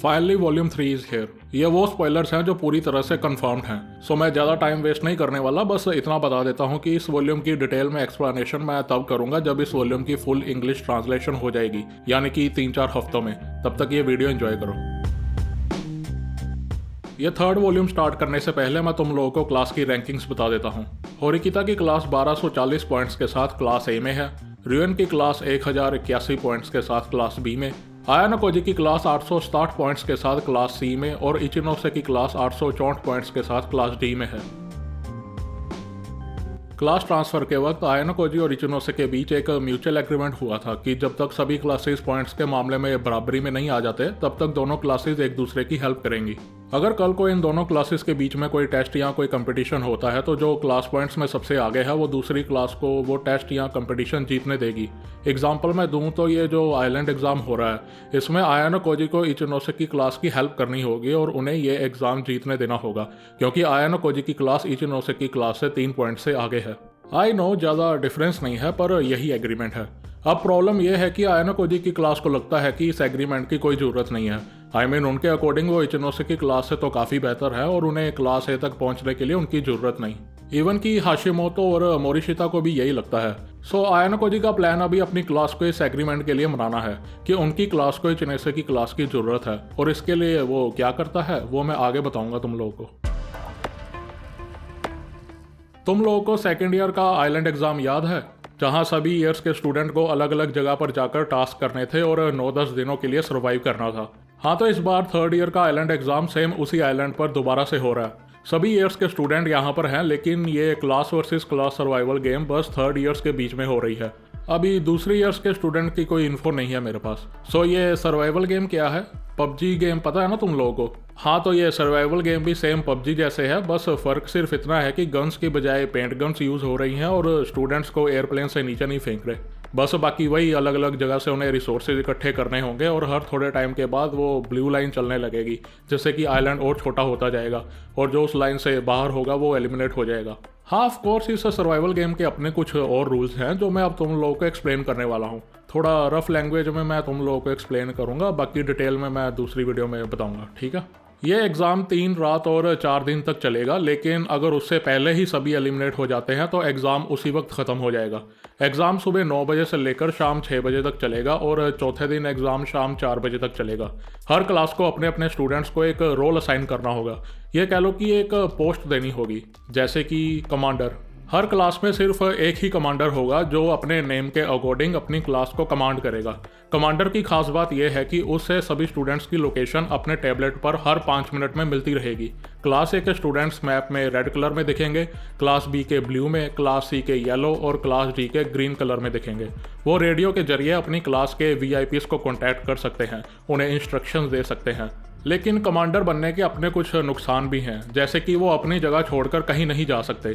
Finally volume 3 is here. ये वो spoilers हैं जो पूरी तरह से कंफर्म्ड हैं, सो मैं ज़्यादा टाइम वेस्ट नहीं करने वाला। बस इतना बता देता हूँ कि इस वॉल्यूम की डिटेल में एक्सप्लेनेशन मैं तब करूँगा जब इस वॉल्यूम की फुल इंग्लिश ट्रांसलेशन हो जाएगी, यानी कि 3-4 हफ्तों में। तब तक ये वीडियो एंजॉय करो। ये थर्ड वॉल्यूम स्टार्ट करने से पहले मैं तुम लोगों को क्लास की रैंकिंग्स बता देता हूँ। होरिकिता की क्लास 1240 पॉइंट्स के साथ क्लास ए में है। रियन की क्लास 1081 पॉइंट्स के साथ क्लास बी में। आयानो कोजी की क्लास 860 पॉइंट्स के साथ क्लास सी में और इचिनोसे की क्लास 864 पॉइंट्स के साथ क्लास डी में है। क्लास ट्रांसफर के वक्त आयानो कोजी और इचिनोसे के बीच एक म्यूचुअल एग्रीमेंट हुआ था कि जब तक सभी क्लासेस पॉइंट्स के मामले में बराबरी में नहीं आ जाते तब तक दोनों क्लासेस एक दूसरे की हेल्प करेंगी। अगर कल को इन दोनों क्लासेस के बीच में कोई टेस्ट या कोई कंपटीशन होता है तो जो क्लास पॉइंट्स में सबसे आगे है वो दूसरी क्लास को वो टेस्ट या कंपटीशन जीतने देगी। एग्जाम्पल मैं दूं तो ये जो आइलैंड एग्जाम हो रहा है इसमें आयानो कोजी को इचिनोसे की क्लास की हेल्प करनी होगी और उन्हें ये एग्जाम जीतने देना होगा, क्योंकि आयानो कोजी की क्लास इचिनोसे की क्लास से 3 पॉइंट से आगे है। आई नो ज़्यादा डिफरेंस नहीं है, पर यही एग्रीमेंट है। अब प्रॉब्लम यह है कि आयानो कोजी की क्लास को लगता है कि इस एग्रीमेंट की कोई ज़रूरत नहीं है। उनके अकॉर्डिंग वो इचिनोसे की क्लास से तो काफ़ी बेहतर है और उन्हें क्लास ए तक पहुंचने के लिए उनकी ज़रूरत नहीं। इवन कि हाशिमोतो और मोरिशिता को भी यही लगता है। सो आयानो कोजी का प्लान अभी अपनी क्लास को इस एग्रीमेंट के लिए मनाना है कि उनकी क्लास को इचिनोसे की क्लास की ज़रूरत है, और इसके लिए वो क्या करता है वो मैं आगे बताऊँगा तुम लोगों को। तुम लोगों को सेकेंड ईयर का आइलैंड एग्ज़ाम याद है, जहां सभी ईयर्स के स्टूडेंट को अलग अलग जगह पर जाकर टास्क करने थे और 9-10 दिनों के लिए सर्वाइव करना था। हाँ, तो इस बार थर्ड ईयर का आइलैंड एग्ज़ाम सेम उसी आइलैंड पर दोबारा से हो रहा है। सभी ईयर्स के स्टूडेंट यहाँ पर हैं, लेकिन ये class versus class survival game बस थर्ड ईयर्स के बीच में हो रही है। अभी दूसरी ईयर्स के स्टूडेंट की कोई इन्फो नहीं है मेरे पास। सो ये सर्वाइवल गेम क्या है? पबजी गेम पता है ना तुम लोगों को? हाँ, तो ये सर्वाइवल गेम भी सेम पबजी जैसे है, बस फ़र्क सिर्फ इतना है कि गन्स की बजाय पेंट गन्स यूज़ हो रही हैं और स्टूडेंट्स को एयरप्लेन से नीचे नहीं फेंक रहे। बस बाकी वही अलग अलग जगह से उन्हें रिसोर्सेज इकट्ठे करने होंगे और हर थोड़े टाइम के बाद वो ब्लू लाइन चलने लगेगी, जिससे कि आइलैंड और छोटा होता जाएगा और जो उस लाइन से बाहर होगा वो एलिमिनेट हो जाएगा। हाँ, ऑफ कोर्स इस सर्वाइवल गेम के अपने कुछ और रूल्स हैं जो मैं अब तुम लोगों को एक्सप्लेन करने वाला हूँ। थोड़ा रफ लैंग्वेज में मैं तुम लोगों को एक्सप्लेन करूँगा, बाकी डिटेल में मैं दूसरी वीडियो में बताऊँगा, ठीक है? ये एग्ज़ाम 3 रात और 4 दिन तक चलेगा, लेकिन अगर उससे पहले ही सभी एलिमिनेट हो जाते हैं तो एग्ज़ाम उसी वक्त ख़त्म हो जाएगा। एग्ज़ाम सुबह 9 बजे से लेकर शाम 6 बजे तक चलेगा और चौथे दिन एग्ज़ाम शाम 4 बजे तक चलेगा। हर क्लास को अपने अपने स्टूडेंट्स को एक रोल असाइन करना होगा। ये कह लो कि एक पोस्ट देनी होगी, जैसे कि कमांडर। हर क्लास में सिर्फ एक ही कमांडर होगा जो अपने नेम के अकॉर्डिंग अपनी क्लास को कमांड करेगा। कमांडर की खास बात यह है कि उससे सभी स्टूडेंट्स की लोकेशन अपने टैबलेट पर हर 5 मिनट में मिलती रहेगी। क्लास ए के स्टूडेंट्स मैप में रेड कलर में दिखेंगे, क्लास बी के ब्लू में, क्लास सी के येलो और क्लास डी के ग्रीन कलर में दिखेंगे। वो रेडियो के जरिए अपनी क्लास के VIPs को कॉन्टैक्ट कर सकते हैं, उन्हें इंस्ट्रक्शंस दे सकते हैं। लेकिन कमांडर बनने के अपने कुछ नुकसान भी हैं, जैसे कि वो अपनी जगह छोड़कर कहीं नहीं जा सकते।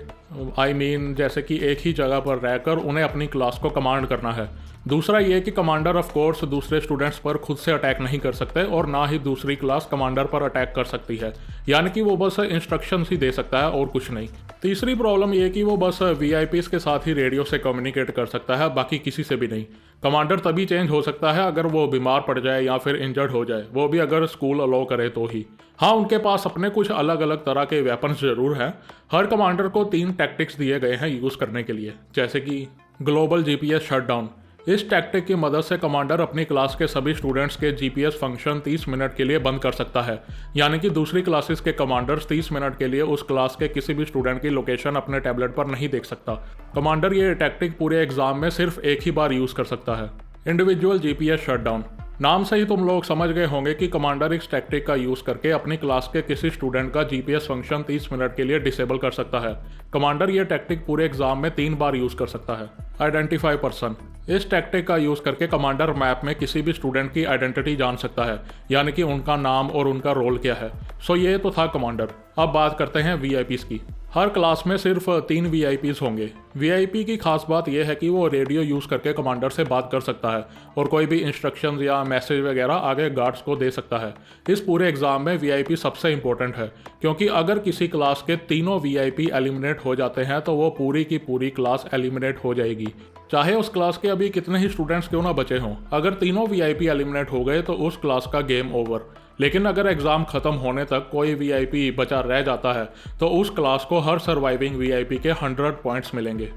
जैसे कि एक ही जगह पर रहकर उन्हें अपनी क्लास को कमांड करना है। दूसरा ये कि कमांडर ऑफ कोर्स दूसरे स्टूडेंट्स पर खुद से अटैक नहीं कर सकते और ना ही दूसरी क्लास कमांडर पर अटैक कर सकती है, यानी कि वो बस इंस्ट्रक्शंस ही दे सकता है और कुछ नहीं। तीसरी प्रॉब्लम ये कि वो बस VIPs के साथ ही रेडियो से कम्युनिकेट कर सकता है, बाकी किसी से भी नहीं। कमांडर तभी चेंज हो सकता है अगर वो बीमार पड़ जाए या फिर इंजर्ड हो जाए, वो भी अगर स्कूल अलाउ करे तो ही। हाँ, उनके पास अपने कुछ अलग अलग तरह के वेपन्स जरूर हैं। हर कमांडर को 3 टैक्टिक्स दिए गए हैं यूज़ करने के लिए, जैसे कि ग्लोबल GPS शटडाउन। इस टैक्टिक की मदद से कमांडर अपनी क्लास के सभी स्टूडेंट्स के GPS फंक्शन 30 मिनट के लिए बंद कर सकता है, यानी कि दूसरी क्लासेस के कमांडर्स 30 मिनट के लिए उस क्लास के किसी भी स्टूडेंट की लोकेशन अपने टैबलेट पर नहीं देख सकता। कमांडर ये टैक्टिक पूरे एग्जाम में सिर्फ एक ही बार यूज़ कर सकता है। Individual GPS shutdown. नाम से ही तुम लोग समझ गए होंगे कि कमांडर इस टैक्टिक का यूज़ करके अपनी क्लास के किसी स्टूडेंट का GPS फंक्शन 30 मिनट के लिए डिसेबल कर सकता है। कमांडर ये टैक्टिक पूरे एग्जाम में 3 बार यूज़ कर सकता है। Identify person. इस टैक्टिक का यूज़ करके कमांडर मैप में किसी भी स्टूडेंट की आइडेंटिटी जान सकता है, यानी कि उनका नाम और उनका रोल क्या है। सो ये तो था कमांडर। अब बात करते हैं VIPs की। हर क्लास में सिर्फ 3 VIPs होंगे। VIP की खास बात यह है कि वो रेडियो यूज़ करके कमांडर से बात कर सकता है और कोई भी इंस्ट्रक्शंस या मैसेज वगैरह आगे गार्ड्स को दे सकता है। इस पूरे एग्जाम में VIP सबसे इंपॉर्टेंट है, क्योंकि अगर किसी क्लास के तीनों VIP एलिमिनेट हो जाते हैं तो वो पूरी की पूरी क्लास एलिमिनेट हो जाएगी, चाहे उस क्लास के अभी कितने ही स्टूडेंट्स क्यों ना बचे हों। अगर तीनों VIP एलिमिनेट हो गए तो उस क्लास का गेम ओवर। लेकिन अगर एग्ज़ाम ख़त्म होने तक कोई वीआईपी बचा रह जाता है तो उस क्लास को हर सर्वाइविंग वीआईपी के 100 पॉइंट्स मिलेंगे।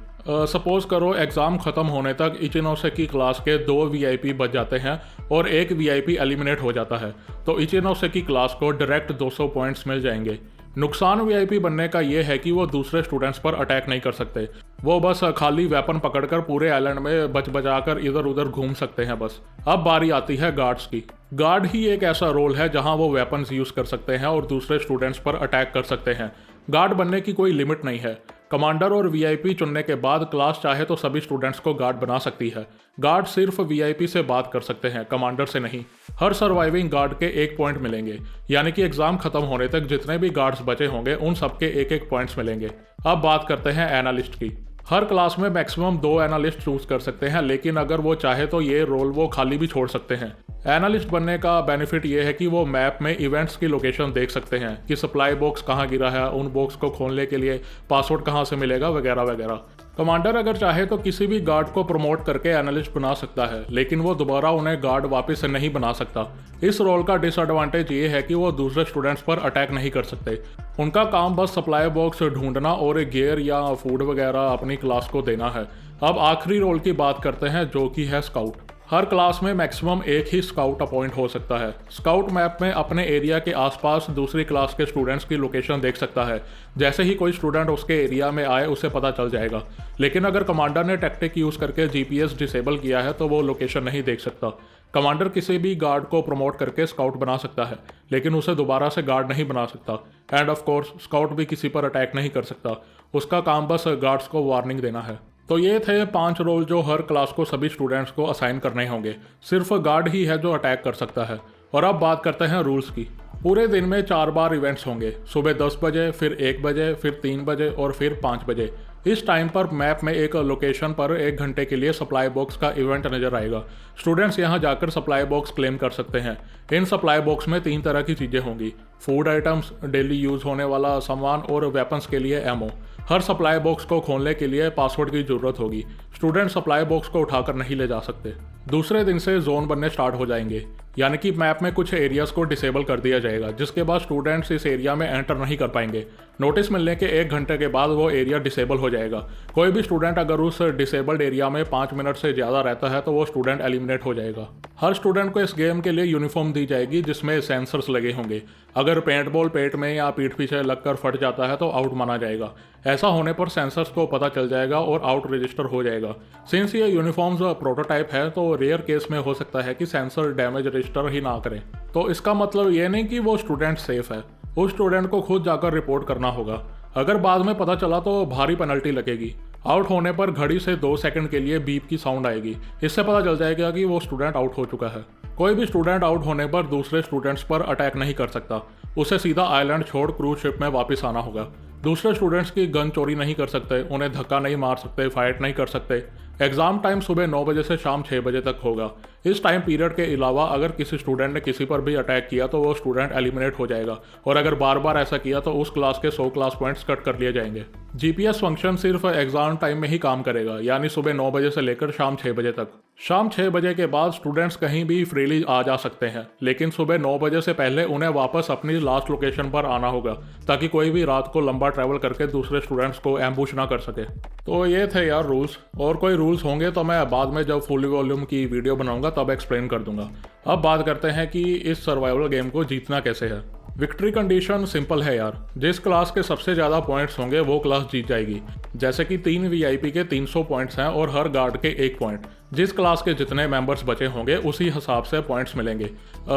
सपोज करो एग्ज़ाम ख़त्म होने तक इचिनोसेकी क्लास के 2 वीआईपी बच जाते हैं और एक वीआईपी एलिमिनेट हो जाता है, तो इचिनोसेकी क्लास को डायरेक्ट 200 पॉइंट्स मिल जाएंगे। नुकसान वीआईपी बनने का ये है कि वो दूसरे स्टूडेंट्स पर अटैक नहीं कर सकते, वो बस खाली वेपन पकड़कर पूरे आइलैंड में बचा इधर उधर घूम सकते हैं बस। अब बारी आती है गार्ड्स की। गार्ड ही एक ऐसा रोल है जहां वो वेपन्स यूज़ कर सकते हैं और दूसरे स्टूडेंट्स पर अटैक कर सकते हैं। गार्ड बनने की कोई लिमिट नहीं है। कमांडर और वीआईपी चुनने के बाद क्लास चाहे तो सभी स्टूडेंट्स को गार्ड बना सकती है। गार्ड सिर्फ वीआईपी से बात कर सकते हैं, कमांडर से नहीं। हर सर्वाइविंग गार्ड के 1 पॉइंट मिलेंगे, यानी कि एग्जाम खत्म होने तक जितने भी गार्ड्स बचे होंगे उन सबके 1-1 पॉइंट्स मिलेंगे। अब बात करते हैं एनालिस्ट की। हर क्लास में मैक्सिमम 2 एनालिस्ट चूज कर सकते हैं, लेकिन अगर वो चाहे तो ये रोल वो खाली भी छोड़ सकते हैं। एनालिस्ट बनने का बेनिफिट ये है कि वो मैप में इवेंट्स की लोकेशन देख सकते हैं कि सप्लाई बॉक्स कहाँ गिरा है, उन बॉक्स को खोलने के लिए पासवर्ड कहाँ से मिलेगा, वगैरह वगैरह। कमांडर अगर चाहे तो किसी भी गार्ड को प्रमोट करके एनालिस्ट बना सकता है, लेकिन वो दोबारा उन्हें गार्ड वापस से नहीं बना सकता। इस रोल का डिसएडवांटेज ये है कि वो दूसरे स्टूडेंट्स पर अटैक नहीं कर सकते। उनका काम बस सप्लाई बॉक्स ढूंढना और गियर या फूड वगैरह अपनी क्लास को देना है। अब आखिरी रोल की बात करते हैं, जो कि है स्काउट। हर क्लास में मैक्सिमम एक ही स्काउट अपॉइंट हो सकता है। स्काउट मैप में अपने एरिया के आसपास दूसरी क्लास के स्टूडेंट्स की लोकेशन देख सकता है। जैसे ही कोई स्टूडेंट उसके एरिया में आए उसे पता चल जाएगा। लेकिन अगर कमांडर ने टैक्टिक यूज़ करके जीपीएस डिसेबल किया है तो वो लोकेशन नहीं देख सकता। कमांडर किसी भी गार्ड को प्रमोट करके स्काउट बना सकता है, लेकिन उसे दोबारा से गार्ड नहीं बना सकता। एंड ऑफ कोर्स स्काउट भी किसी पर अटैक नहीं कर सकता, उसका काम बस गार्ड्स को वार्निंग देना है। तो ये थे 5 रोल जो हर क्लास को सभी स्टूडेंट्स को असाइन करने होंगे। सिर्फ गार्ड ही है जो अटैक कर सकता है। और अब बात करते हैं रूल्स की। पूरे दिन में 4 बार इवेंट्स होंगे, सुबह 10 बजे, फिर 1 बजे, फिर 3 बजे और फिर 5 बजे। इस टाइम पर मैप में एक लोकेशन पर 1 घंटे के लिए सप्लाई बॉक्स का इवेंट नजर आएगा। स्टूडेंट्स यहां जाकर सप्लाई बॉक्स क्लेम कर सकते हैं। इन सप्लाई बॉक्स में 3 तरह की चीज़ें होंगी: फूड आइटम्स, डेली यूज़ होने वाला सामान और वेपन्स के लिए एमओ। हर सप्लाई बॉक्स को खोलने के लिए पासवर्ड की ज़रूरत होगी। स्टूडेंट सप्लाई बॉक्स को उठाकर नहीं ले जा सकते। दूसरे दिन से जोन बनने स्टार्ट हो जाएंगे, यानी कि मैप में कुछ एरियाज को डिसेबल कर दिया जाएगा, जिसके बाद स्टूडेंट्स इस एरिया में एंटर नहीं कर पाएंगे। नोटिस मिलने के 1 घंटे के बाद वो एरिया डिसेबल हो जाएगा। कोई भी स्टूडेंट अगर उस डिसेबल्ड एरिया में 5 मिनट से ज़्यादा रहता है तो वो स्टूडेंट एलिमिनेट हो जाएगा। हर स्टूडेंट को इस गेम के लिए यूनिफॉर्म दी जाएगी जिसमें सेंसर्स लगे होंगे। अगर पेंट बॉल पेट में या पीठ पीछे लगकर फट जाता है तो आउट माना जाएगा। ऐसा होने पर सेंसर्स को पता चल जाएगा और आउट रजिस्टर हो जाएगा। सिंस ये यूनिफॉर्म्स प्रोटोटाइप है तो रेयर केस में हो सकता है कि सेंसर डैमेज रजिस्टर ही ना करें। तो इसका मतलब ये नहीं कि वो स्टूडेंट सेफ है, उस स्टूडेंट को खुद जाकर रिपोर्ट करना होगा। अगर बाद में पता चला तो भारी पेनल्टी लगेगी। आउट होने पर घड़ी से 2 सेकंड के लिए बीप की साउंड आएगी। इससे पता चल जाएगा कि वो स्टूडेंट आउट हो चुका है। कोई भी स्टूडेंट आउट होने पर दूसरे स्टूडेंट्स पर अटैक नहीं कर सकता। उसे सीधा आइलैंड छोड़ क्रूज शिप में वापस आना होगा। दूसरे स्टूडेंट्स की गन चोरी नहीं कर सकते, उन्हें धक्का नहीं मार सकते, फाइट नहीं कर सकते। एग्जाम टाइम सुबह 9 बजे से शाम 6 बजे तक होगा। इस टाइम पीरियड के अलावा अगर किसी स्टूडेंट ने किसी पर भी अटैक किया तो वो स्टूडेंट एलिमिनेट हो जाएगा, और अगर बार बार ऐसा किया तो उस क्लास के 100 क्लास पॉइंट्स कट कर लिए जाएंगे। जीपीएस फंक्शन सिर्फ एग्जाम टाइम में ही काम करेगा, यानी सुबह 9 बजे से लेकर शाम 6 बजे तक। शाम 6 बजे के बाद स्टूडेंट्स कहीं भी फ्रीली आ जा सकते हैं, लेकिन सुबह 9 बजे से पहले उन्हें वापस अपनी लास्ट लोकेशन पर आना होगा, ताकि कोई भी रात को लंबा ट्रैवल करके दूसरे स्टूडेंट्स को एम्बुश ना कर सके। तो ये थे यार रूल्स, और कोई रूल्स होंगे तो मैं बाद में जब फुल वॉल्यूम की वीडियो बनाऊंगा तब एक्सप्लेन कर दूंगा। अब बात करते हैं कि इस सर्वाइवल गेम को जीतना कैसे है। विक्ट्री कंडीशन सिंपल है यार, जिस क्लास के सबसे ज़्यादा पॉइंट्स होंगे वो क्लास जीत जाएगी। जैसे कि 3 वीआईपी के 300 पॉइंट्स हैं और हर गार्ड के 1 पॉइंट। जिस क्लास के जितने मेंबर्स बचे होंगे उसी हिसाब से पॉइंट्स मिलेंगे।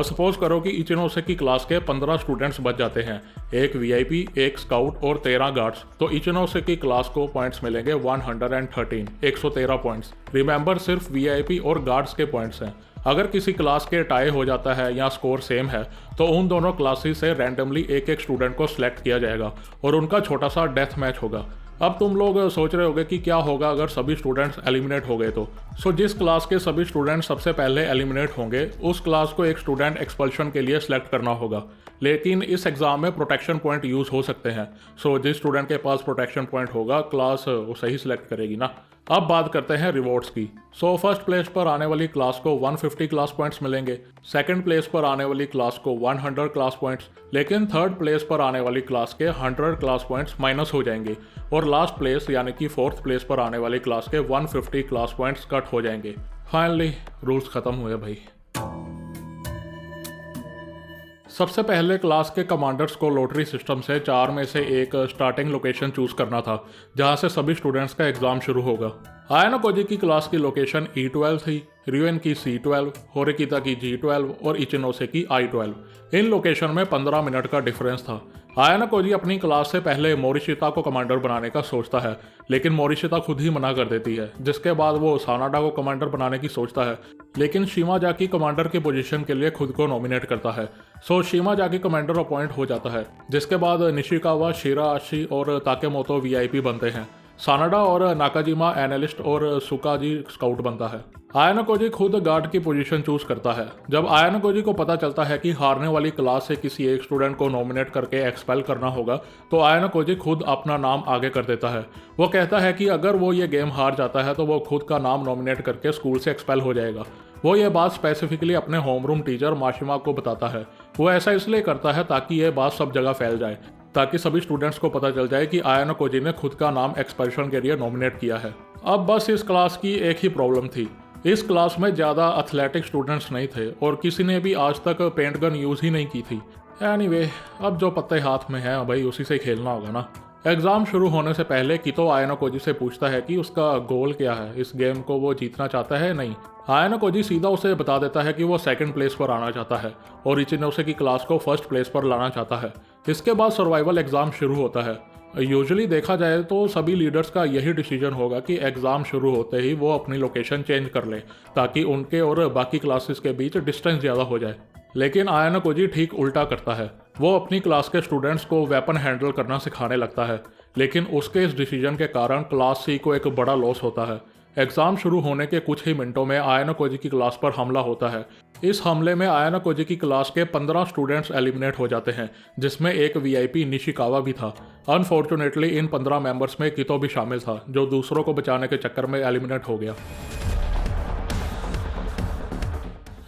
सपोज करो कि इचिनोसेकी क्लास के 15 स्टूडेंट्स बच जाते हैं, 1 वीआईपी, 1 स्काउट और 13 गार्ड्स, तो इचिनोसेकी क्लास को पॉइंट्स मिलेंगे 113 पॉइंट्स। रिमेंबर सिर्फ वीआईपी और गार्ड्स के पॉइंट्स हैं। अगर किसी क्लास के टाई हो जाता है या स्कोर सेम है तो उन दोनों क्लासेस से रैंडमली एक स्टूडेंट को सिलेक्ट किया जाएगा और उनका छोटा सा डेथ मैच होगा। अब तुम लोग सोच रहे होगे कि क्या होगा अगर सभी स्टूडेंट्स एलिमिनेट हो गए तो जिस क्लास के सभी स्टूडेंट सबसे पहले एलिमिनेट होंगे उस क्लास को एक स्टूडेंट एक्सपल्शन के लिए सिलेक्ट करना होगा। लेकिन इस एग्जाम में प्रोटेक्शन पॉइंट यूज़ हो सकते हैं, जिस स्टूडेंट के पास प्रोटेक्शन पॉइंट होगा क्लास उसे ही सिलेक्ट करेगी ना। अब बात करते हैं रिवॉर्ड्स की। सो फर्स्ट प्लेस पर आने वाली क्लास को 150 क्लास पॉइंट्स मिलेंगे, सेकंड प्लेस पर आने वाली क्लास को 100 क्लास पॉइंट्स, लेकिन थर्ड प्लेस पर आने वाली क्लास के 100 क्लास पॉइंट्स माइनस हो जाएंगे और लास्ट प्लेस यानी कि फोर्थ प्लेस पर आने वाली क्लास के 150 क्लास पॉइंट्स कट हो जाएंगे। फाइनली रूल्स खत्म हुए भाई। सबसे पहले क्लास के कमांडर्स को लॉटरी सिस्टम से 4 में से एक स्टार्टिंग लोकेशन चूज करना था जहां से सभी स्टूडेंट्स का एग्जाम शुरू होगा। आयानो कोजी की क्लास की लोकेशन E12 थी, रियोन की C12, होरिकिता की G12 और इचिनोसे की I12। इन लोकेशन में 15 मिनट का डिफरेंस था। आयानो कोजी अपनी क्लास से पहले मोरिशिता को कमांडर बनाने का सोचता है, लेकिन मोरिशिता खुद ही मना कर देती है, जिसके बाद वो सानाडा को कमांडर बनाने की सोचता है, लेकिन शिमाजाकी कमांडर की पोजीशन के लिए खुद को नॉमिनेट करता है। सो शिमाजाकी कमांडर अपॉइंट हो जाता है, जिसके बाद निशिकावा, शिराआशी और ताकेमोतो VIP बनते हैं। सानाडा और नाकाजिमा एनालिस्ट और सुकाजी स्काउट बनता है। आयानो कोजी खुद गार्ड की पोजीशन चूज करता है। जब आयानो कोजी को पता चलता है कि हारने वाली क्लास से किसी एक स्टूडेंट को नॉमिनेट करके एक्सपेल करना होगा, तो आयानो कोजी खुद अपना नाम आगे कर देता है। वो कहता है कि अगर वो ये गेम हार जाता है तो वो खुद का नाम नॉमिनेट करके स्कूल से एक्सपेल हो जाएगा। वो ये बात स्पेसिफिकली अपने होमरूम टीचर माशिमा को बताता है। वो ऐसा इसलिए करता है ताकि ये बात सब जगह फैल जाए, ताकि सभी स्टूडेंट्स को पता चल जाए कि आयानो कोजी ने खुद का नाम एक्सपेल्शन के लिए नॉमिनेट किया है। अब बस इस क्लास की एक ही प्रॉब्लम थी, इस क्लास में ज़्यादा एथलेटिक स्टूडेंट्स नहीं थे और किसी ने भी आज तक पेंट गन यूज़ ही नहीं की थी। एनीवे, अब जो पत्ते हाथ में है भाई उसी से खेलना होगा ना। एग्ज़ाम शुरू होने से पहले कितो आयानो कोजी से पूछता है कि उसका गोल क्या है, इस गेम को वो जीतना चाहता है नहीं। आयानो कोजी सीधा उसे बता देता है कि वो सेकंड प्लेस पर आना चाहता है और इचिनोसे की क्लास को फर्स्ट प्लेस पर लाना चाहता है। इसके बाद सर्वाइवल एग्ज़ाम शुरू होता है। यूजुअली देखा जाए तो सभी लीडर्स का यही डिसीजन होगा कि एग्ज़ाम शुरू होते ही वो अपनी लोकेशन चेंज कर ले, ताकि उनके और बाकी क्लासेस के बीच डिस्टेंस ज़्यादा हो जाए। लेकिन आयानो कोजी ठीक उल्टा करता है। वो अपनी क्लास के स्टूडेंट्स को वेपन हैंडल करना सिखाने लगता है, लेकिन उसके इस डिसीजन के कारण क्लास C को एक बड़ा लॉस होता है। एग्ज़ाम शुरू होने के कुछ ही मिनटों में आयानो कोजी की क्लास पर हमला होता है। इस हमले में आयानो कोजी की क्लास के 15 स्टूडेंट्स एलिमिनेट हो जाते हैं, जिसमें एक VIP निशिकावा भी था। अनफॉर्चुनेटली इन 15 मेंबर्स में कितो भी शामिल था, जो दूसरों को बचाने के चक्कर में एलिमिनेट हो गया।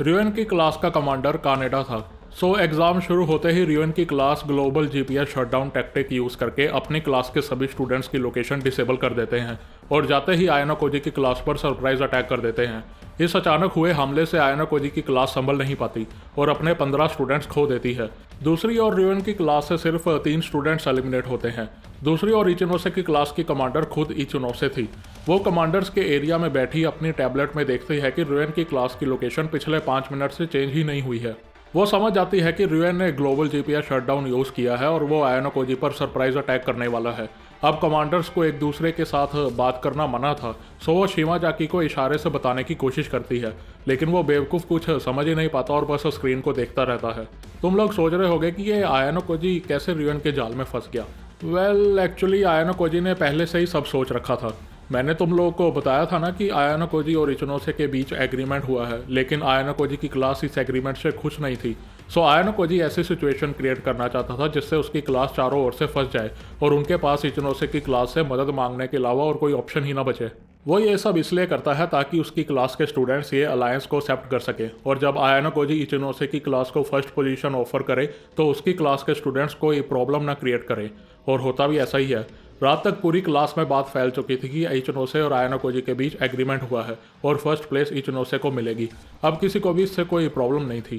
रियोन की क्लास का कमांडर कानेडा था। सो एग्ज़ाम शुरू होते ही रियोन की class global GPS shutdown tactic use करके अपनी क्लास के सभी स्टूडेंट्स की लोकेशन डिसेबल कर देते हैं और जाते ही आयानो कोजी की क्लास पर सरप्राइज अटैक कर देते हैं। इस अचानक हुए हमले से आयानो कोजी की क्लास संभल नहीं पाती और अपने 15 स्टूडेंट्स खो देती है। दूसरी ओर रियोन की क्लास से सिर्फ 3 स्टूडेंट्स एलिमिनेट होते हैं। दूसरी ओर इचिनोसे की क्लास की कमांडर खुद इचिनोसे थी। वो कमांडर्स के एरिया में बैठी अपनी टैबलेट में देखती है कि रियोन की क्लास की लोकेशन पिछले 5 मिनट से चेंज ही नहीं हुई है। वो समझ जाती है कि रियोन ने ग्लोबल GPS शटडाउन यूज़ किया है और वो आयानो कोजी पर सरप्राइज अटैक करने वाला है। अब कमांडर्स को एक दूसरे के साथ बात करना मना था, सो वो शिमाजाकी को इशारे से बताने की कोशिश करती है, लेकिन वो बेवकूफ़ कुछ समझ ही नहीं पाता और बस स्क्रीन को देखता रहता है। तुम लोग सोच रहे होगे कि ये आयानो कोजी कैसे रियोन के जाल में फंस गया। वेल, एक्चुअली आयानो कोजी ने पहले से ही सब सोच रखा था। मैंने तुम लोगों को बताया था ना कि आयानो कोजी और इचिनोसे के बीच एग्रीमेंट हुआ है, लेकिन आयानो कोजी की क्लास इस एग्रीमेंट से खुश नहीं थी। सो आयानो कोजी ऐसी सिचुएशन क्रिएट करना चाहता था जिससे उसकी क्लास चारों ओर से फंस जाए और उनके पास इचिनोसे की क्लास से मदद मांगने के अलावा और कोई ऑप्शन ही ना बचे। वो ये सब इसलिए करता है ताकि उसकी क्लास के स्टूडेंट्स ये अलायंस को एक्सेप्ट कर सके, और जब आयानो कोजी इचिनोसे की क्लास को फर्स्ट पोजीशन ऑफर करे तो उसकी क्लास के स्टूडेंट्स को ये प्रॉब्लम ना क्रिएट करे। और होता भी ऐसा ही है। रात तक पूरी क्लास में बात फैल चुकी थी कि इचिनोसे और आयानो कोजी के बीच एग्रीमेंट हुआ है और फर्स्ट प्लेस इचिनोसे को मिलेगी। अब किसी को भी इससे कोई प्रॉब्लम नहीं थी।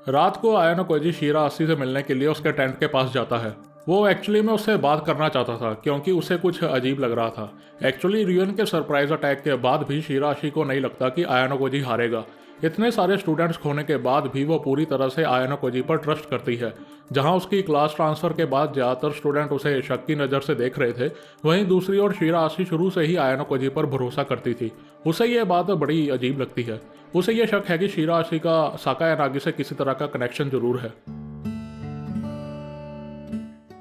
रात को आयानो कोजी शिराआशी से मिलने के लिए उसके टेंट के पास जाता है। वो एक्चुअली में उससे बात करना चाहता था क्योंकि उसे कुछ अजीब लग रहा था। एक्चुअली रियोन के सरप्राइज अटैक के बाद भी शिराआशी को नहीं लगता कि आयानो कोजी हारेगा। इतने सारे स्टूडेंट्स खोने के बाद भी वो पूरी तरह से आयानो कोजी पर ट्रस्ट करती है। जहां उसकी क्लास ट्रांसफ़र के बाद ज़्यादातर स्टूडेंट उसे शक की नज़र से देख रहे थे, वहीं दूसरी ओर शिराआशी शुरू से ही आयानो कोजी पर भरोसा करती थी। उसे ये बात बड़ी अजीब लगती है। उसे ये शक है कि शिराआशी का साकायानागी से किसी तरह का कनेक्शन जरूर है।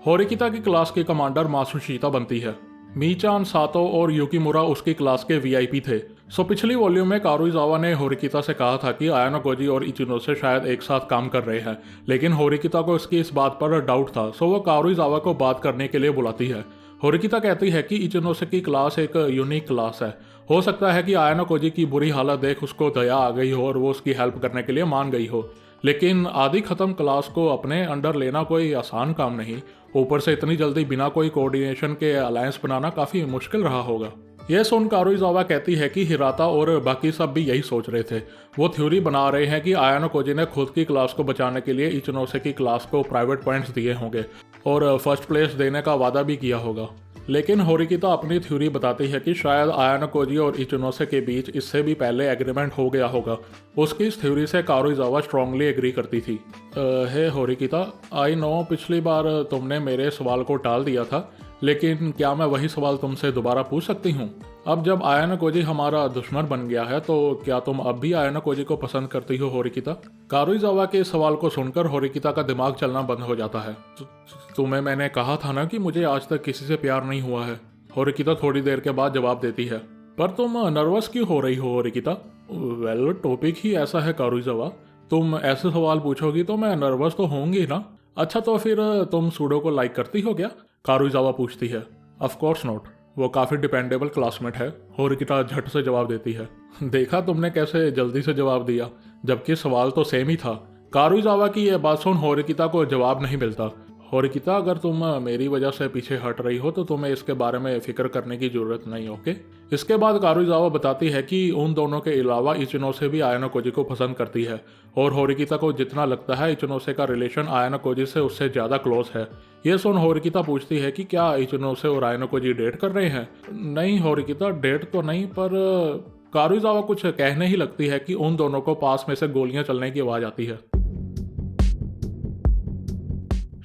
होरिकिता की क्लास की कमांडर मासुशिता बनती है। मीचान, सातो और युकिमुरा उसकी क्लास के VIP थे। सो पिछली वॉल्यूम में कारुइजावा ने होरिकिता से कहा था कि आयानो कोजी और इचिनोसे शायद एक साथ काम कर रहे हैं, लेकिन होरिकिता को इसकी इस बात पर डाउट था। सो वो कारुइजावा को बात करने के लिए बुलाती है। होरिकिता कहती है कि इचिनोसे की क्लास एक यूनिक क्लास है। हो सकता है कि आयानो कोजी की बुरी हालत देख उसको दया आ गई हो और वो उसकी हेल्प करने के लिए मान गई हो, लेकिन आधी खत्म क्लास को अपने अंडर लेना कोई आसान काम नहीं। ऊपर से इतनी जल्दी बिना कोई कोऑर्डिनेशन के अलायंस बनाना काफ़ी मुश्किल रहा होगा। यह सुन कारुइजावा कहती है कि हिराता और बाकी सब भी यही सोच रहे थे। वो थ्योरी बना रहे हैं कि आयानो कोजी ने खुद की क्लास को बचाने के लिए इचिनोसे की क्लास को प्राइवेट पॉइंट्स दिए होंगे और फर्स्ट प्लेस देने का वादा भी किया होगा। लेकिन होरिकिता अपनी थ्योरी बताती है कि शायद आयानो कोजी और इचिनोसे के बीच इससे भी पहले एग्रीमेंट हो गया होगा। उसकी इस थ्योरी से कारुइजावा स्ट्रांगली एग्री करती थी। हे होरिकिता, आई नो पिछली बार तुमने मेरे सवाल को टाल दिया था, लेकिन क्या मैं वही सवाल तुमसे दोबारा पूछ सकती हूँ? अब जब आयानो कोजी हमारा दुश्मन बन गया है तो क्या तुम अब भी आयानो कोजी को पसंद करती हो होरिकिता? कारुइजावा के सवाल को सुनकर होरिकिता का दिमाग चलना बंद हो जाता है। तुम्हें मैंने कहा था ना कि मुझे आज तक किसी से प्यार नहीं हुआ है, होरिकिता थोड़ी देर के बाद जवाब देती है। पर तुम नर्वस क्यों हो रही हो होरिकिता? वेल, टॉपिक ही ऐसा है कारुइजावा, तुम ऐसे सवाल पूछोगी तो मैं नर्वस तो होंगी ना। अच्छा, तो फिर तुम सूडो को लाइक करती हो क्या? कारुइजावा पूछती है। ऑफ कोर्स नॉट, वो काफ़ी डिपेंडेबल क्लासमेट है, होरिकिता झट से जवाब देती है। देखा तुमने कैसे जल्दी से जवाब दिया, जबकि सवाल तो सेम ही था। कारुइजावा की यह बात सुन होरिकिता को जवाब नहीं मिलता। होरिकिता, अगर तुम मेरी वजह से पीछे हट रही हो तो तुम्हें इसके बारे में फिक्र करने की जरूरत नहीं, ओके? इसके बाद कारुइजावा बताती है कि उन दोनों के अलावा इचिनोसे भी आयानो कोजी को पसंद करती है और होरिकिता को जितना लगता है इचिनोसे का रिलेशन आयानो कोजी से उससे ज़्यादा क्लोज है। यह सुन होरिकिता पूछती है कि क्या इचिनोसे और आयानो कोजी डेट कर रहे हैं? नहीं होरिकिता, डेट तो नहीं, पर कारुइजावा कुछ कहने ही लगती है कि उन दोनों को पास में से गोलियां चलने की आवाज़ आती है।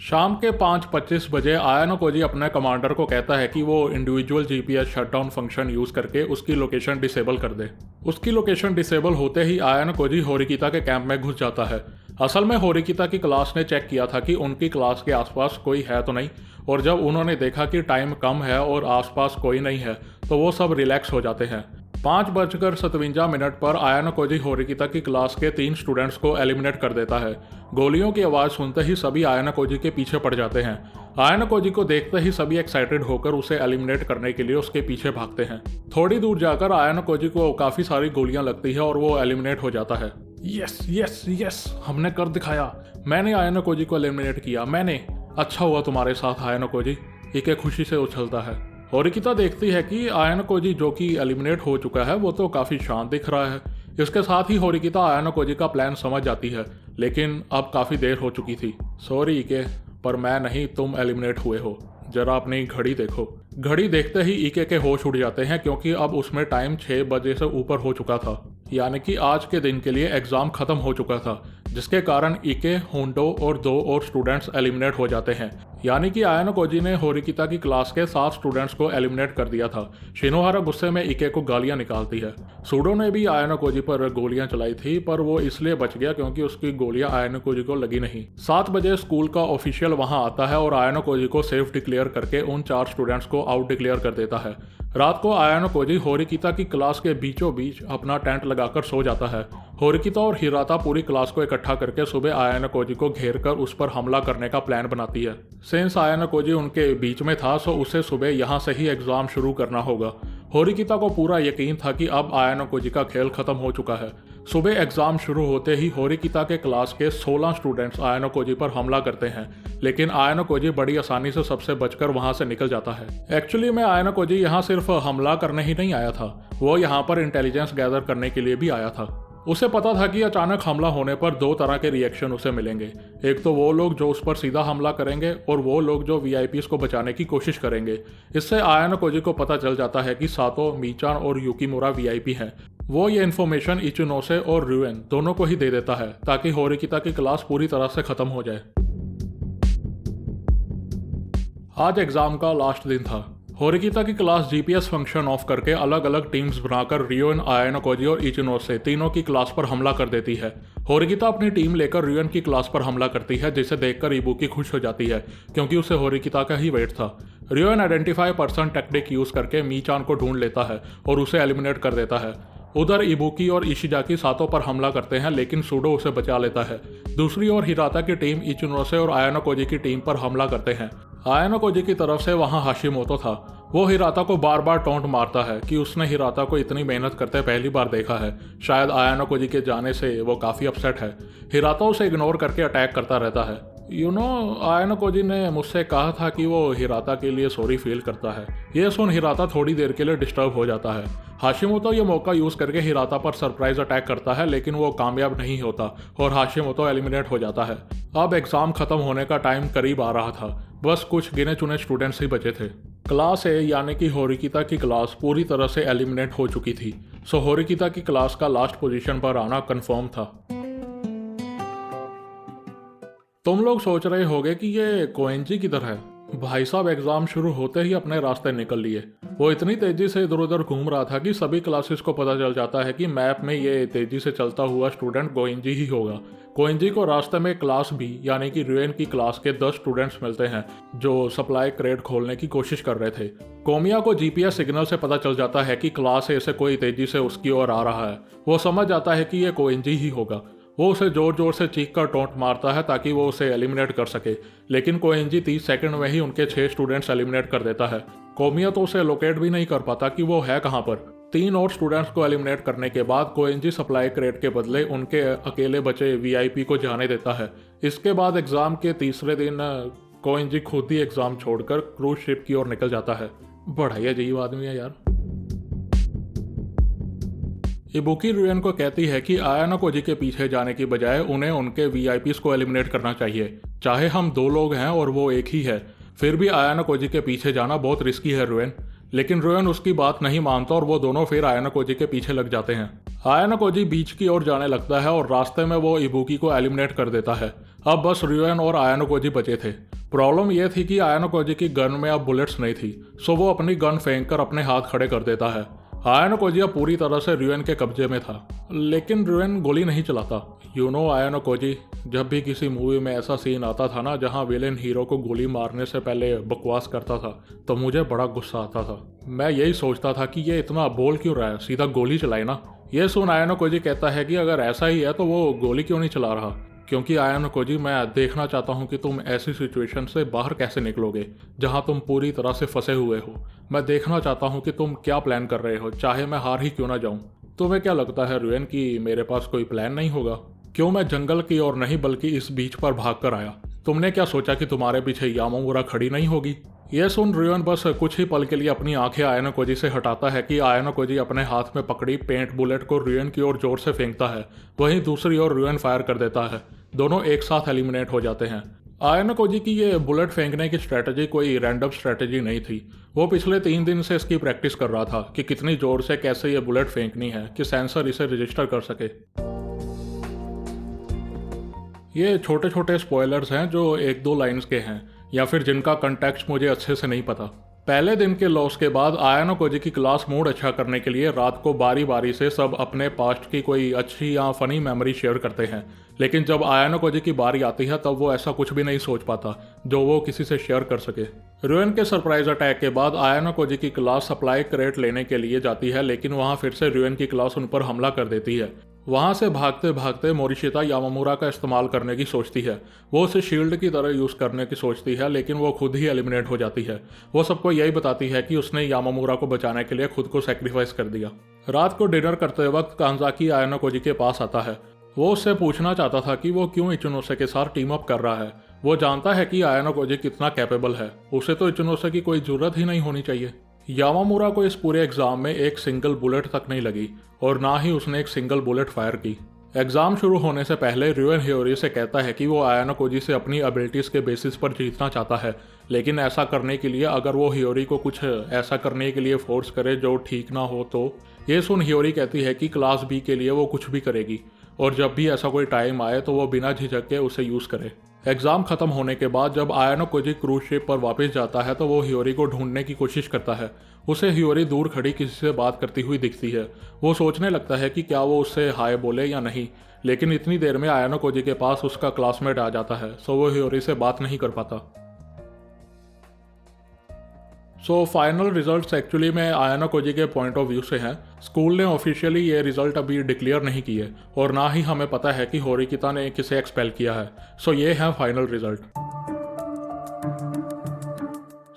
शाम के 5:25 बजे आयानो कोजी अपने कमांडर को कहता है कि वो individual GPS shutdown function use करके उसकी लोकेशन डिसेबल कर दे। उसकी लोकेशन डिसेबल होते ही आयानो कोजी होरिकिता के कैंप में घुस जाता है। असल में होरिकिता की क्लास ने चेक किया था कि उनकी क्लास के आसपास कोई है तो नहीं, और जब उन्होंने देखा कि टाइम कम है और आसपास कोई नहीं है तो वो सब रिलैक्स हो जाते हैं। 5:57 पर आयानो कोजी होरिकिता की क्लास के 3 स्टूडेंट्स को एलिमिनेट कर देता है। गोलियों की आवाज़ सुनते ही सभी आयानो कोजी के पीछे पड़ जाते हैं। आयानो कोजी को देखते ही सभी एक्साइटेड होकर उसे एलिमिनेट करने के लिए उसके पीछे भागते हैं। थोड़ी दूर जाकर आयानो कोजी को काफ़ी सारी गोलियां लगती है और वो एलिमिनेट हो जाता है। यस यस यस, हमने कर दिखाया, मैंने आयानो कोजी को एलिमिनेट किया, मैंने। अच्छा हुआ तुम्हारे साथ आयानो कोजी, इके खुशी से उछलता है। होरिकिता देखती है कि आयानो कोजी जो कि एलिमिनेट हो चुका है वो तो काफ़ी शांत दिख रहा है। इसके साथ ही होरिकिता आयानो कोजी का प्लान समझ जाती है, लेकिन अब काफ़ी देर हो चुकी थी। सॉरी इके, पर मैं नहीं, तुम एलिमिनेट हुए हो। जरा अपनी घड़ी देखो। घड़ी देखते ही इके के होश उड़ जाते हैं क्योंकि अब उसमें टाइम 6 बजे से ऊपर हो चुका था, यानी कि आज के दिन के लिए एग्ज़ाम ख़त्म हो चुका था, जिसके कारण इके, होंडो और 2 और स्टूडेंट्स एलिमिनेट हो जाते हैं। यानी कि आयानो कोजी ने होरिकिता की क्लास के 7 स्टूडेंट्स को एलिमिनेट कर दिया था। शिनोहारा गुस्से में इके को गालियां निकालती है। सूडो ने भी आयानो कोजी पर गोलियां चलाई थी, पर वो इसलिए बच गया क्योंकि उसकी गोलियां आयानो कोजी को लगी नहीं। 7 बजे स्कूल का ऑफिशियल वहां आता है और आयानो कोजी को सेफ डिक्लेयर करके उन 4 स्टूडेंट्स को आउट डिक्लेयर कर देता है। रात को आयानो कोजी होरिकिता की क्लास के बीचों बीच अपना टेंट लगाकर सो जाता है। होरिकिता और हिराता पूरी क्लास को इकट्ठा करके सुबह आयानो कोजी को घेर कर उस पर हमला करने का प्लान बनाती है। सिंस आयानो कोजी उनके बीच में था सो उसे सुबह यहाँ से ही एग्जाम शुरू करना होगा। होरिकिता को पूरा यकीन था कि अब आयानो कोजी का खेल खत्म हो चुका है। सुबह एग्जाम शुरू होते ही होरिकिता के क्लास के 16 स्टूडेंट्स आयानो कोजी पर हमला करते हैं, लेकिन आयानो कोजी बड़ी आसानी से सबसे बचकर वहां से निकल जाता है। एक्चुअली में आयानो कोजी यहाँ सिर्फ हमला करने ही नहीं आया था, वो यहाँ पर इंटेलिजेंस गैदर करने के लिए भी आया था। उसे पता था कि अचानक हमला होने पर 2 तरह के रिएक्शन उसे मिलेंगे। एक तो वो लोग जो उस पर सीधा हमला करेंगे और वो लोग जो वीआईपीज़ को बचाने की कोशिश करेंगे। इससे आयानो कोजी को पता चल जाता है कि सातो, मीचान और युकीमुरा वीआईपी हैं। वो ये इन्फॉर्मेशन इचिनोसे और रुएन दोनों को ही दे देता है ताकि होरिकिता की क्लास पूरी तरह से खत्म हो जाए। आज एग्जाम का लास्ट दिन था। होरिकिता की क्लास जीपीएस फंक्शन ऑफ करके अलग अलग टीम्स बनाकर रियोन, आयानो कोजी और इचिनोसे तीनों की क्लास पर हमला कर देती है। होरिकिता अपनी टीम लेकर रियोन की क्लास पर हमला करती है, जिसे देखकर इबुकी खुश हो जाती है क्योंकि उसे होरिकिता का ही वेट था। Rayon identify person technique use करके मीचान को ढूंढ लेता है और उसे एलिमिनेट कर देता है। उधर इबुकी और इशिजाकी सातो पर हमला करते हैं, लेकिन सूडो उसे बचा लेता है। दूसरी ओर हिराता की टीम इचिनोसे और आयानो कोजी की टीम पर हमला करते हैं। आयानो koji की तरफ से वहाँ हाशिमोतो था। वो हिराता को बार बार टोंट मारता है कि उसने हिराता को इतनी मेहनत करते पहली बार देखा है। शायद आयानो koji के जाने से वो काफ़ी अपसेट है। हिराता उसे इग्नोर करके अटैक करता रहता है। आयानो koji ने मुझसे कहा था कि वो हिराता के लिए सॉरी फील करता है। ये सुन हिराता थोड़ी देर के लिए डिस्टर्ब हो जाता है। हाशिमोतो ये मौका यूज़ करके हिराता पर सरप्राइज अटैक करता है, लेकिन वो कामयाब नहीं होता और हाशिमोतो एलिमिनेट हो जाता है। अब एग्ज़ाम ख़त्म होने का टाइम करीब आ रहा था। बस कुछ गिने चुने स्टूडेंट्स ही बचे थे। क्लास ए यानी कि होरिकिता की क्लास पूरी तरह से एलिमिनेट हो चुकी थी। सो होरिकिता की क्लास का लास्ट पोजीशन पर आना कंफर्म था। तुम लोग सोच रहे होगे कि ये कोएंजी किधर है। भाई साहब एग्जाम शुरू होते ही अपने रास्ते निकल लिए। वो इतनी तेजी से इधर उधर घूम रहा था कि सभी क्लासेस को पता चल जाता है कि मैप में ये तेजी से चलता हुआ स्टूडेंट कोएंजी ही होगा। कोएंजी को रास्ते में क्लास बी यानी कि रुएन की क्लास के 10 स्टूडेंट्स मिलते हैं जो सप्लाई क्रेट खोलने की कोशिश कर रहे थे। कोमिया को जीपीएस सिग्नल से पता चल जाता है कि क्लास ए से कोई तेजी से उसकी ओर आ रहा है। वो समझ जाता है कि ये कोएंजी ही होगा। वो उसे जोर जोर से चीख कर टोंट मारता है ताकि वो उसे एलिमिनेट कर सके, लेकिन कोएंजी 30 सेकंड में ही उनके 6 स्टूडेंट्स एलिमिनेट कर देता है। कोमिया तो उसे लोकेट भी नहीं कर पाता कि वो है कहाँ पर। 3 और स्टूडेंट्स को एलिमिनेट करने के बाद कोएंजी सप्लाई क्रेट के बदले उनके अकेले बचे वीआईपी को जाने देता है। इसके बाद एग्जाम के तीसरे दिन कोएंजी खुद ही एग्जाम छोड़कर क्रूज शिप की ओर निकल जाता है। बड़ा ही अजीब आदमी है यार। इबुकी रुएन को कहती है कि आयानो koji के पीछे जाने की बजाय उन्हें उनके वीआईपीज को एलिमिनेट करना चाहिए। चाहे हम 2 लोग हैं और वो एक ही है, फिर भी आयानो koji के पीछे जाना बहुत रिस्की है रुएन। लेकिन रुएन उसकी बात नहीं मानता और वो दोनों फिर आयानो koji के पीछे लग जाते हैं। आयानो koji बीच की ओर जाने लगता है और रास्ते में वो इबुकी को एलिमिनेट कर देता है। अब बस रुएन और आयानो koji बचे थे। प्रॉब्लम यह थी कि आयानो koji की गन में अब बुलेट्स नहीं थी, सो वो अपनी गन फेंक कर अपने हाथ खड़े कर देता है। आयानो koji अब पूरी तरह से रुएन के कब्जे में था, लेकिन रुएन गोली नहीं चलाता। आयानो koji, जब भी किसी मूवी में ऐसा सीन आता था ना जहां विलेन हीरो को गोली मारने से पहले बकवास करता था, तो मुझे बड़ा गुस्सा आता था। मैं यही सोचता था कि ये इतना बोल क्यों रहा है, सीधा गोली चलाए ना। ये सुन आयानो koji कहता है कि अगर ऐसा ही है तो वो गोली क्यों नहीं चला रहा, क्योंकि आयानो koji मैं देखना चाहता हूँ कि तुम ऐसी सिचुएशन से बाहर कैसे निकलोगे जहाँ तुम पूरी तरह से फंसे हुए हो। मैं देखना चाहता हूँ कि तुम क्या प्लान कर रहे हो, चाहे मैं हार ही क्यों ना जाऊँ। तुम्हें क्या लगता है रुएन कि मेरे पास कोई प्लान नहीं होगा? क्यों मैं जंगल की ओर नहीं बल्कि इस बीच पर भाग कर आया? तुमने क्या सोचा कि तुम्हारे पीछे यामामुरा खड़ी नहीं होगी? यह सुन रुएन बस कुछ ही पल के लिए अपनी आंखें आयानो koji से हटाता है कि आयानो koji अपने हाथ में पकड़ी पेंट बुलेट को रुएन की ओर जोर से फेंकता है। वहीं दूसरी ओर रुएन फायर कर देता है। दोनों एक साथ एलिमिनेट हो जाते हैं। आयानो koji की ये बुलेट फेंकने की स्ट्रैटेजी कोई रैंडम स्ट्रैटेजी नहीं थी। वो पिछले 3 दिन से इसकी प्रैक्टिस कर रहा था कि कितनी जोर से कैसे ये बुलेट फेंकनी है कि सेंसर इसे रजिस्टर कर सके। ये छोटे छोटे स्पॉयलर्स हैं जो 1-2 लाइन्स के हैं या फिर जिनका कंटेक्स्ट मुझे अच्छे से नहीं पता। पहले दिन के लॉस के बाद आयानो koji की क्लास मूड अच्छा करने के लिए रात को बारी बारी से सब अपने पास्ट की कोई अच्छी या फनी मेमोरी शेयर करते हैं, लेकिन जब आयानो koji की बारी आती है तब वो ऐसा कुछ भी नहीं सोच पाता जो वो किसी से शेयर कर सके। रुएन के सरप्राइज अटैक के बाद आयानो koji की क्लास सप्लाई क्रेट लेने के लिए जाती है, लेकिन वहाँ फिर से रुएन की क्लास उन पर हमला कर देती है। वहाँ से भागते भागते मोरिशिता यामामुरा का इस्तेमाल करने की सोचती है। वो उसे शील्ड की तरह यूज़ करने की सोचती है, लेकिन वो खुद ही एलिमिनेट हो जाती है। वो सबको यही बताती है कि उसने यामामुरा को बचाने के लिए खुद को सेक्रीफाइस कर दिया। रात को डिनर करते वक्त कांजाकी आयानो koji के पास आता है। वो उससे पूछना चाहता था कि वो क्यों इचिनोसे के साथ टीम अप कर रहा है। वो जानता है कि आयानो koji कितना कैपेबल है, उसे तो इचिनोसे की कोई जरूरत ही नहीं होनी चाहिए। यामामुरा को इस पूरे एग्जाम में एक सिंगल बुलेट तक नहीं लगी और ना ही उसने एक सिंगल बुलेट फायर की। एग्जाम शुरू होने से पहले रुएन हियोरी से कहता है कि वो आयानो koji से अपनी एबिलिटीज़ के बेसिस पर जीतना चाहता है, लेकिन ऐसा करने के लिए अगर वो हियोरी को कुछ ऐसा करने के लिए फोर्स करे जो ठीक ना हो तो। ये सुन हियोरी कहती है कि क्लास बी के लिए वो कुछ भी करेगी और जब भी ऐसा कोई टाइम आए तो वो बिना झिझक के उसे यूज़ करे। एग्जाम खत्म होने के बाद जब आयानो koji क्रूज शिप पर वापस जाता है तो वो हियोरी को ढूंढने की कोशिश करता है। उसे हियोरी दूर खड़ी किसी से बात करती हुई दिखती है। वो सोचने लगता है कि क्या वो उससे हाय बोले या नहीं, लेकिन इतनी देर में आयानो koji के पास उसका क्लासमेट आ जाता है, सो वो हियोरी से बात नहीं कर पाता। सो फाइनल रिजल्ट्स एक्चुअली में आयानो koji के पॉइंट ऑफ व्यू से हैं। स्कूल ने ऑफिशियली ये रिजल्ट अभी डिक्लेयर नहीं किए और ना ही हमें पता है कि होरिकिता ने किसे एक्सपेल किया है। सो ये है फाइनल रिजल्ट।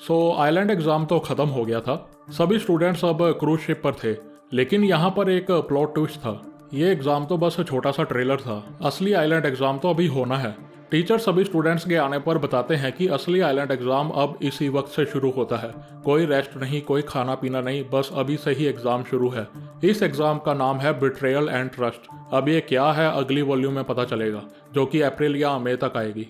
सो आइलैंड एग्ज़ाम तो ख़त्म हो गया था। सभी स्टूडेंट्स अब क्रूज शिप पर थे, लेकिन यहाँ पर एक प्लॉट ट्विस्ट था। ये एग्ज़ाम तो बस छोटा सा ट्रेलर था, असली आइलैंड एग्ज़ाम तो अभी होना है। टीचर सभी स्टूडेंट्स के आने पर बताते हैं कि असली आइलैंड एग्ज़ाम अब इसी वक्त से शुरू होता है। कोई रेस्ट नहीं, कोई खाना पीना नहीं, बस अभी से ही एग्ज़ाम शुरू है। इस एग्ज़ाम का नाम है बिट्रेयल एंड ट्रस्ट। अब ये क्या है अगली वॉल्यूम में पता चलेगा, जो कि अप्रैल या मई तक आएगी।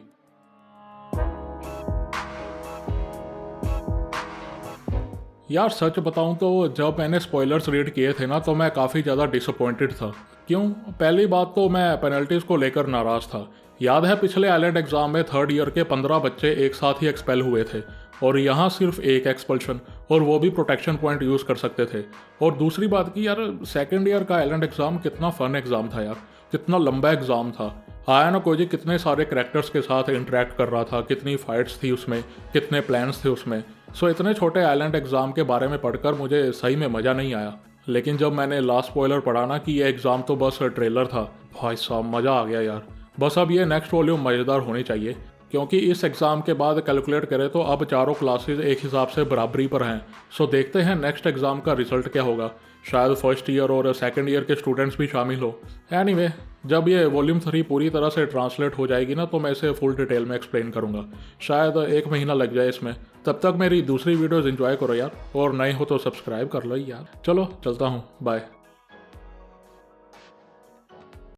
यार सच बताऊं तो जब मैंने स्पॉयलर्स रीड किए थे ना, तो मैं काफ़ी ज़्यादा डिसअपॉइंटेड था। क्यों? पहली बात तो मैं पेनल्टीज़ को लेकर नाराज़ था। याद है पिछले आइलैंड एग्ज़ाम में थर्ड ईयर के 15 बच्चे एक साथ ही एक्सपेल हुए थे, और यहाँ सिर्फ एक एक्सपल्शन, और वो भी प्रोटेक्शन पॉइंट यूज़ कर सकते थे। और दूसरी बात कि यार सेकेंड ईयर का आइलैंड एग्ज़ाम कितना फ़न एग्ज़ाम था यार, कितना लंबा एग्ज़ाम था। आया ना कोई कितने सारे कैरेक्टर्स के साथ इंटरेक्ट कर रहा था, कितनी फाइट्स थी उसमें, कितने प्लान्स थे उसमें। सो इतने छोटे आइलैंड एग्ज़ाम के बारे में पढ़कर मुझे सही में मज़ा नहीं आया। लेकिन जब मैंने लास्ट स्पॉइलर पढ़ा ना कि ये एग्ज़ाम तो बस ट्रेलर था, भाई साहब मज़ा आ गया यार। बस अब ये नेक्स्ट वॉल्यूम मज़ेदार होनी चाहिए, क्योंकि इस एग्ज़ाम के बाद कैलकुलेट करें तो अब चारों क्लासेस एक हिसाब से बराबरी पर हैं। सो देखते हैं नेक्स्ट एग्ज़ाम का रिजल्ट क्या होगा। शायद फर्स्ट ईयर और सेकंड ईयर के स्टूडेंट्स भी शामिल हो। एनीवे, जब ये वॉल्यूम 3 पूरी तरह से ट्रांसलेट हो जाएगी ना, तो मैं इसे फुल डिटेल में एक्सप्लेन करूँगा। शायद 1 महीना लग जाए इसमें। तब तक मेरी दूसरी वीडियोज़ एंजॉय करो यार, और नए हो तो सब्सक्राइब कर लो यार। चलो चलता हूँ, बाय।